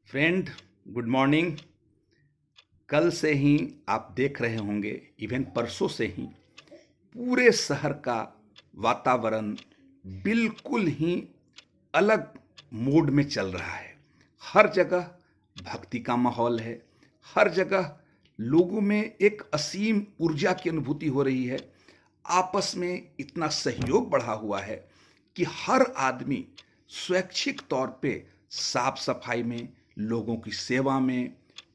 Friend, good morning. कल से ही आप देख रहे होंगे, इवन परसों से ही पूरे शहर का वातावरण बिल्कुल ही अलग मूड में चल रहा है। हर जगह भक्ति का माहौल है। हर जगह लोगों में एक असीम ऊर्जा की अनुभूति हो रही है। आपस में इतना सहयोग बढ़ा हुआ है कि हर आदमी स्वैच्छिक तौर पे साफ सफाई में, लोगों की सेवा में,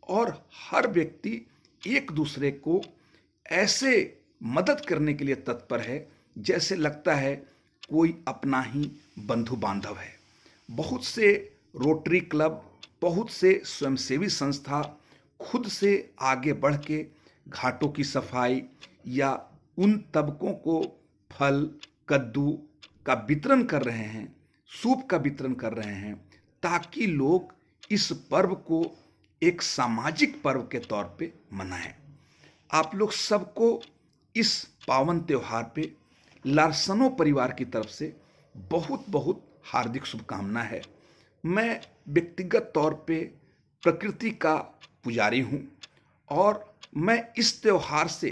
और हर व्यक्ति एक दूसरे को ऐसे मदद करने के लिए तत्पर है जैसे लगता है कोई अपना ही बंधु बांधव है। बहुत से रोटरी क्लब, बहुत से स्वयंसेवी संस्था खुद से आगे बढ़ के घाटों की सफाई या उन तबकों को फल, कद्दू का वितरण कर रहे हैं, सूप का वितरण कर रहे हैं, ताकि लोग इस पर्व को एक सामाजिक पर्व के तौर पे मनाएं। आप लोग सबको इस पावन त्योहार पे लार्सनो परिवार की तरफ से बहुत बहुत हार्दिक शुभकामना है। मैं व्यक्तिगत तौर पे प्रकृति का पुजारी हूँ और मैं इस त्योहार से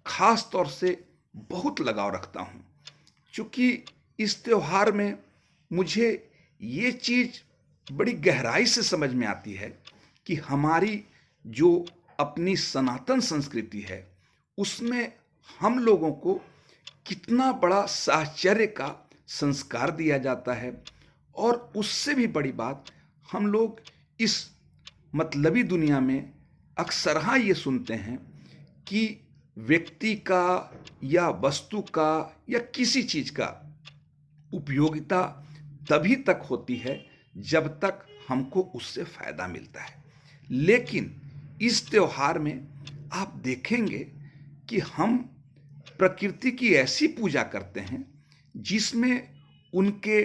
खास तौर से बहुत लगाव रखता हूँ, क्योंकि इस त्योहार में मुझे ये चीज़ बड़ी गहराई से समझ में आती है कि हमारी जो अपनी सनातन संस्कृति है उसमें हम लोगों को कितना बड़ा साहचर्य का संस्कार दिया जाता है। और उससे भी बड़ी बात, हम लोग इस मतलबी दुनिया में अक्सर ये सुनते हैं कि व्यक्ति का या वस्तु का या किसी चीज़ का उपयोगिता तभी तक होती है जब तक हमको उससे फायदा मिलता है। लेकिन इस त्योहार में आप देखेंगे कि हम प्रकृति की ऐसी पूजा करते हैं जिसमें उनके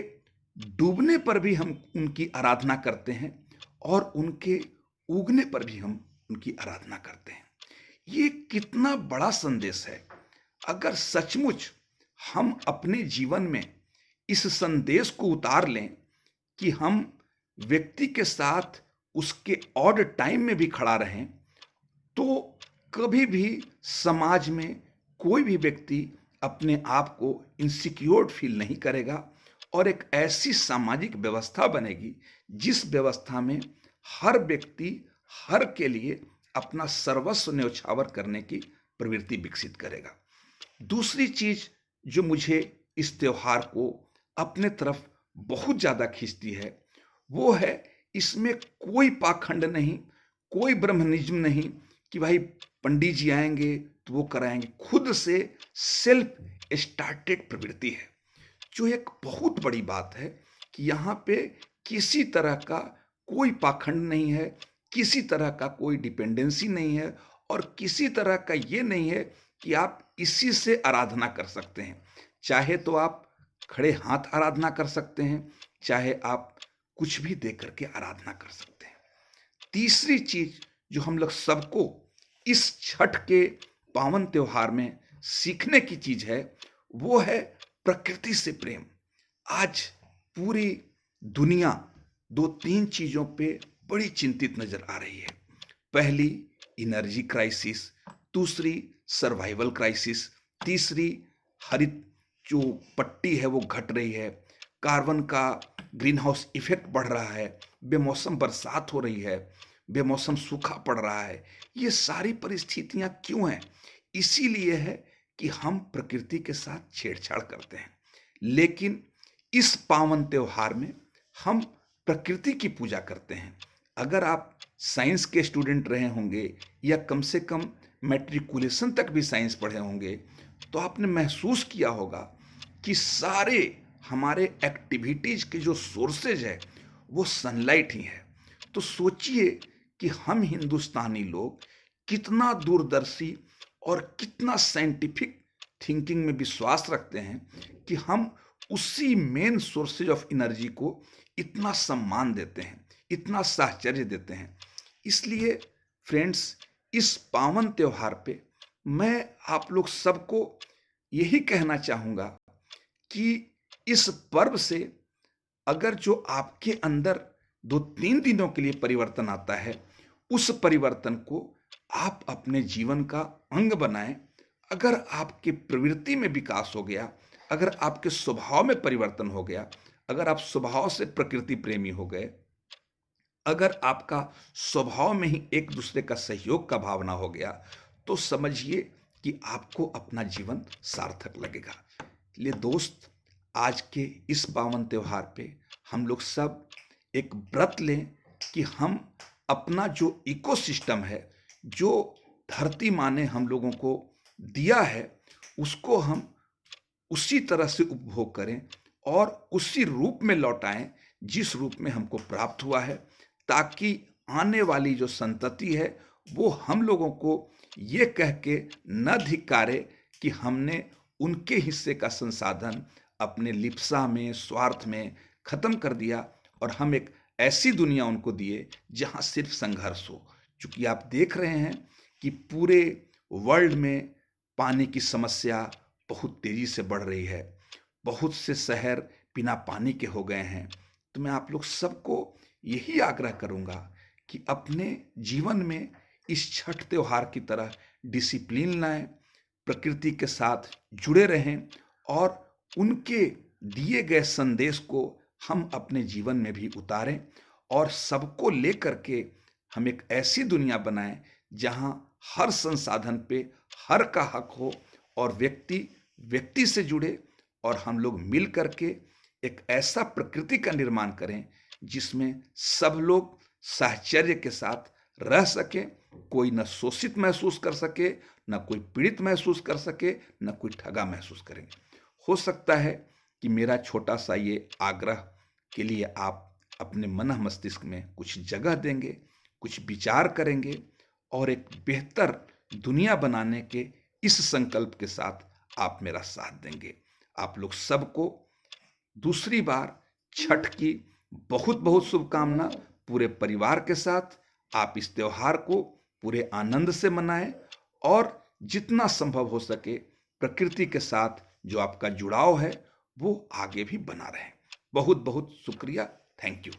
डूबने पर भी हम उनकी आराधना करते हैं और उनके उगने पर भी हम उनकी आराधना करते हैं। ये कितना बड़ा संदेश है। अगर सचमुच हम अपने जीवन में इस संदेश को उतार लें कि हम व्यक्ति के साथ उसके ऑड टाइम में भी खड़ा रहें, तो कभी भी समाज में कोई भी व्यक्ति अपने आप को इनसिक्योर फील नहीं करेगा और एक ऐसी सामाजिक व्यवस्था बनेगी जिस व्यवस्था में हर व्यक्ति हर के लिए अपना सर्वस्व न्यौछावर करने की प्रवृत्ति विकसित करेगा। दूसरी चीज जो मुझे इस त्योहार को अपने तरफ बहुत ज्यादा खींचती है वो है, इसमें कोई पाखंड नहीं, कोई ब्रह्मनिज्म नहीं कि भाई पंडित जी आएंगे तो वो कराएंगे। खुद से सेल्फ स्टार्टेड प्रवृत्ति है, जो एक बहुत बड़ी बात है कि यहाँ पे किसी तरह का कोई पाखंड नहीं है, किसी तरह का कोई डिपेंडेंसी नहीं है और किसी तरह का ये नहीं है कि आप इसी से आराधना कर सकते हैं। चाहे तो आप खड़े हाथ आराधना कर सकते हैं, चाहे आप कुछ भी दे करके आराधना कर सकते हैं। तीसरी चीज जो हम लोग सबको इस छठ के पावन त्योहार में सीखने की चीज है वो है प्रकृति से प्रेम। आज पूरी दुनिया दो तीन चीजों पे बड़ी चिंतित नजर आ रही है। पहली एनर्जी क्राइसिस, दूसरी सर्वाइवल क्राइसिस, तीसरी हरित जो पट्टी है वो घट रही है, कार्बन का ग्रीन हाउस इफेक्ट बढ़ रहा है, बेमौसम बरसात हो रही है, बेमौसम सूखा पड़ रहा है। ये सारी परिस्थितियां क्यों हैं? इसीलिए है कि हम प्रकृति के साथ छेड़छाड़ करते हैं। लेकिन इस पावन त्योहार में हम प्रकृति की पूजा करते हैं। अगर आप साइंस के स्टूडेंट रहे होंगे या कम से कम मैट्रिकुलेशन तक भी साइंस पढ़े होंगे तो आपने महसूस किया होगा कि सारे हमारे एक्टिविटीज के जो सोर्सेज है वो सनलाइट ही है। तो सोचिए कि हम हिंदुस्तानी लोग कितना दूरदर्शी और कितना साइंटिफिक थिंकिंग में विश्वास रखते हैं कि हम उसी मेन सोर्सेज ऑफ एनर्जी को इतना सम्मान देते हैं, इतना साहचर्य देते हैं। इसलिए फ्रेंड्स, इस पावन त्योहार पे मैं आप लोग सबको यही कहना चाहूँगा कि इस पर्व से अगर जो आपके अंदर 2-3 दिनों के लिए परिवर्तन आता है, उस परिवर्तन को आप अपने जीवन का अंग बनाएं। अगर आपके प्रवृत्ति में विकास हो गया, अगर आपके स्वभाव में परिवर्तन हो गया, अगर आप स्वभाव से प्रकृति प्रेमी हो गए, अगर आपका स्वभाव में ही एक दूसरे का सहयोग का भावना हो गया, तो समझिए कि आपको अपना जीवन सार्थक लगेगा। इसलिए दोस्त, आज के इस पावन त्योहार पे हम लोग सब एक व्रत लें कि हम अपना जो इकोसिस्टम है, जो धरती माँ ने हम लोगों को दिया है, उसको हम उसी तरह से उपभोग करें और उसी रूप में लौटाएं जिस रूप में हमको प्राप्त हुआ है, ताकि आने वाली जो संतति है वो हम लोगों को ये कह के न धिक्कारे कि हमने उनके हिस्से का संसाधन अपने लिप्सा में, स्वार्थ में खत्म कर दिया और हम एक ऐसी दुनिया उनको दिए जहां सिर्फ संघर्ष हो। क्योंकि आप देख रहे हैं कि पूरे वर्ल्ड में पानी की समस्या बहुत तेजी से बढ़ रही है, बहुत से शहर बिना पानी के हो गए हैं। तो मैं आप लोग सबको यही आग्रह करूंगा कि अपने जीवन में इस छठ त्योहार की तरह डिसिप्लिन लाएं, प्रकृति के साथ जुड़े रहें और उनके दिए गए संदेश को हम अपने जीवन में भी उतारें और सबको लेकर के हम एक ऐसी दुनिया बनाएं जहां हर संसाधन पे हर का हक हो और व्यक्ति व्यक्ति से जुड़े और हम लोग मिल करके एक ऐसा प्रकृति का निर्माण करें जिसमें सब लोग साहचर्य के साथ रह सके, कोई न शोषित महसूस कर सके, न कोई पीड़ित महसूस कर सके, न कोई ठगा महसूस करें। हो सकता है कि मेरा छोटा सा ये आग्रह के लिए आप अपने मन मस्तिष्क में कुछ जगह देंगे, कुछ विचार करेंगे और एक बेहतर दुनिया बनाने के इस संकल्प के साथ आप मेरा साथ देंगे। आप लोग सबको दूसरी बार छठ की बहुत बहुत शुभकामना। पूरे परिवार के साथ आप इस त्योहार को पूरे आनंद से मनाएं और जितना संभव हो सके प्रकृति के साथ जो आपका जुड़ाव है वो आगे भी बना रहे। बहुत बहुत शुक्रिया। Thank you.